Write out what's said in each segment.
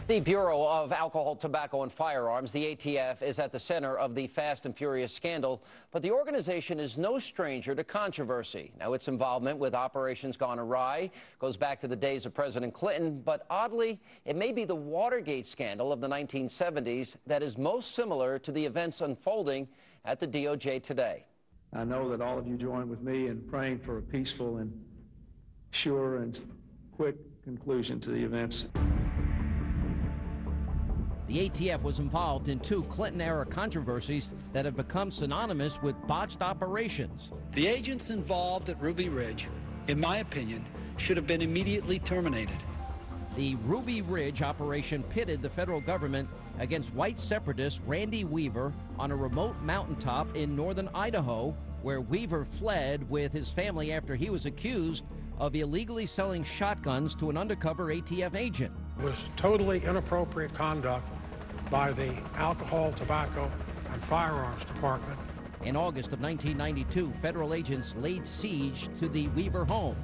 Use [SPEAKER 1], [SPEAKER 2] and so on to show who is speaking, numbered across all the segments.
[SPEAKER 1] The Bureau of Alcohol, Tobacco, and Firearms, the ATF, is at the center of the Fast and Furious scandal, but the organization is no stranger to controversy. Now, its involvement with operations gone awry goes back to the days of President Clinton, but oddly, it may be the Watergate scandal of the 1970s that is most similar to the events unfolding at the DOJ today.
[SPEAKER 2] I know that all of you join with me in praying for a peaceful and sure and quick conclusion to the events.
[SPEAKER 3] The ATF was involved in two Clinton-era controversies that have become synonymous with botched operations.
[SPEAKER 4] The agents involved at Ruby Ridge, in my opinion, should have been immediately terminated.
[SPEAKER 3] The Ruby Ridge operation pitted the federal government against white separatist Randy Weaver on a remote mountaintop in northern Idaho, where Weaver fled with his family after he was accused of illegally selling shotguns to an undercover ATF agent.
[SPEAKER 5] It was totally inappropriate conduct by the Alcohol, Tobacco, and Firearms Department.
[SPEAKER 3] In August of 1992, federal agents laid siege to the Weaver home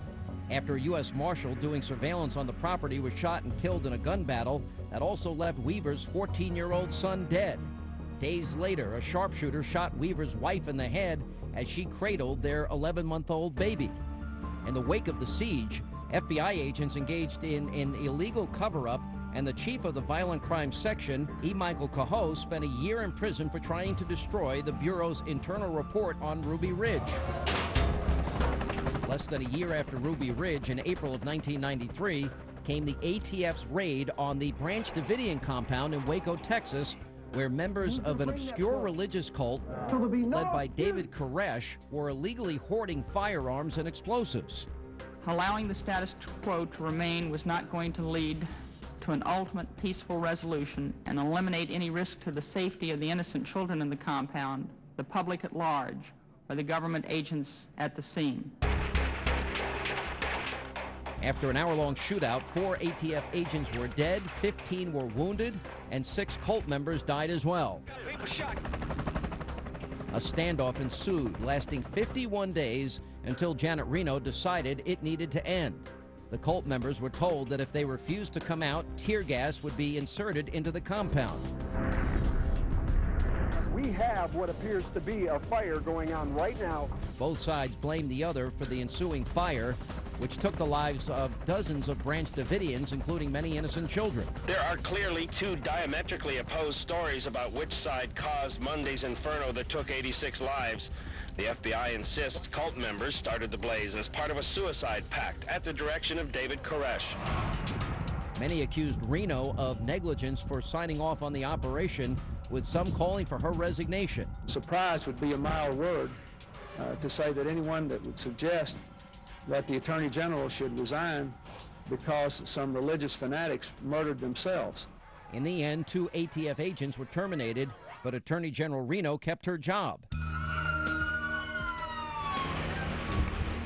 [SPEAKER 3] after a U.S. Marshal doing surveillance on the property was shot and killed in a gun battle that also left Weaver's 14-year-old son dead. Days later, a sharpshooter shot Weaver's wife in the head as she cradled their 11-month-old baby. In the wake of the siege, FBI agents engaged in an illegal cover-up, and the chief of the Violent Crimes Section, E. Michael Cahoe, spent a year in prison for trying to destroy the Bureau's internal report on Ruby Ridge. Less than a year after Ruby Ridge, in April of 1993, came the ATF's raid on the Branch Davidian compound in Waco, Texas, where members of an obscure religious cult led by David Koresh were illegally hoarding firearms and explosives.
[SPEAKER 6] Allowing the status quo to remain was not going to lead to an ultimate peaceful resolution and eliminate any risk to the safety of the innocent children in the compound, the public at large, or the government agents at the scene.
[SPEAKER 3] After an hour-long shootout, 4 ATF agents were dead, 15 were wounded, and 6 cult members died as well. A standoff ensued, lasting 51 days until Janet Reno decided it needed to end. The cult members were told that if they refused to come out, tear gas would be inserted into the compound.
[SPEAKER 7] We have what appears to be a fire going on right now.
[SPEAKER 3] Both sides blamed the other for the ensuing fire, which took the lives of dozens of Branch Davidians, including many innocent children.
[SPEAKER 8] There are clearly two diametrically opposed stories about which side caused Monday's inferno that took 86 lives. The FBI insists cult members started the blaze as part of a suicide pact at the direction of David Koresh.
[SPEAKER 3] Many accused Reno of negligence for signing off on the operation, with some calling for her resignation.
[SPEAKER 2] Surprise would be a mild word to say that anyone that would suggest that the Attorney General should resign because some religious fanatics murdered themselves.
[SPEAKER 3] In the end, 2 ATF agents were terminated, but Attorney General Reno kept her job.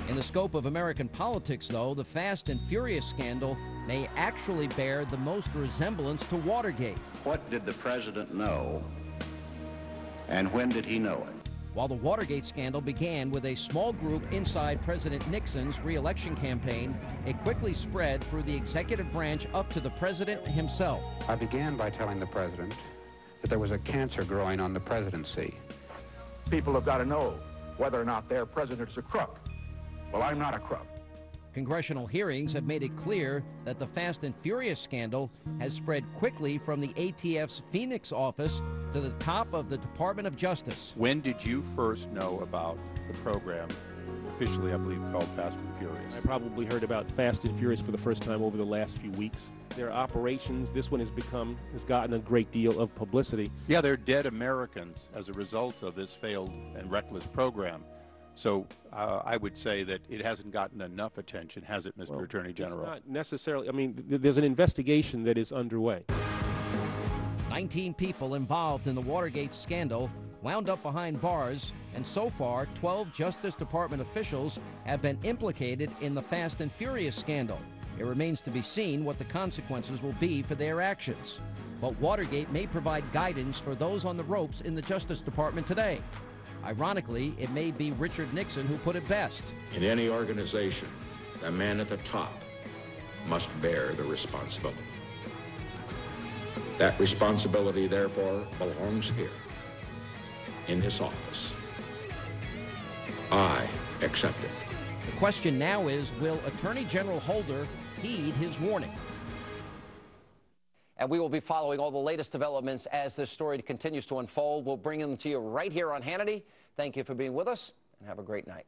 [SPEAKER 3] In the scope of American politics, though, the Fast and Furious scandal may actually bear the most resemblance to Watergate.
[SPEAKER 9] What did the president know, and when did he know it?
[SPEAKER 3] While the Watergate scandal began with a small group inside President Nixon's re-election campaign, it quickly spread through the executive branch up to the president himself.
[SPEAKER 10] I began by telling the president that there was a cancer growing on the presidency.
[SPEAKER 11] People have got to know whether or not their president is a crook. Well, I'm not a crook.
[SPEAKER 3] Congressional hearings have made it clear that the Fast and Furious scandal has spread quickly from the ATF's Phoenix office to the top of the Department of Justice.
[SPEAKER 12] When did you first know about the program, officially I believe called Fast and Furious?
[SPEAKER 13] I probably heard about Fast and Furious for the first time over the last few weeks. Their operations, this one has gotten a great deal of publicity.
[SPEAKER 12] Yeah, they're dead Americans as a result of this failed and reckless program. So I would say that it hasn't gotten enough attention, has it, Mr. Attorney General?
[SPEAKER 13] It's not necessarily. I mean, there's an investigation that is underway.
[SPEAKER 3] 19 people involved in the Watergate scandal wound up behind bars, and so far, 12 Justice Department officials have been implicated in the Fast and Furious scandal. It remains to be seen what the consequences will be for their actions. But Watergate may provide guidance for those on the ropes in the Justice Department today. Ironically, it may be Richard Nixon who put it best.
[SPEAKER 14] In any organization, the man at the top must bear the responsibility. That responsibility, therefore, belongs here, in this office. I accept it.
[SPEAKER 3] The question now is, will Attorney General Holder heed his warning?
[SPEAKER 1] And we will be following all the latest developments as this story continues to unfold. We'll bring them to you right here on Hannity. Thank you for being with us, and have a great night.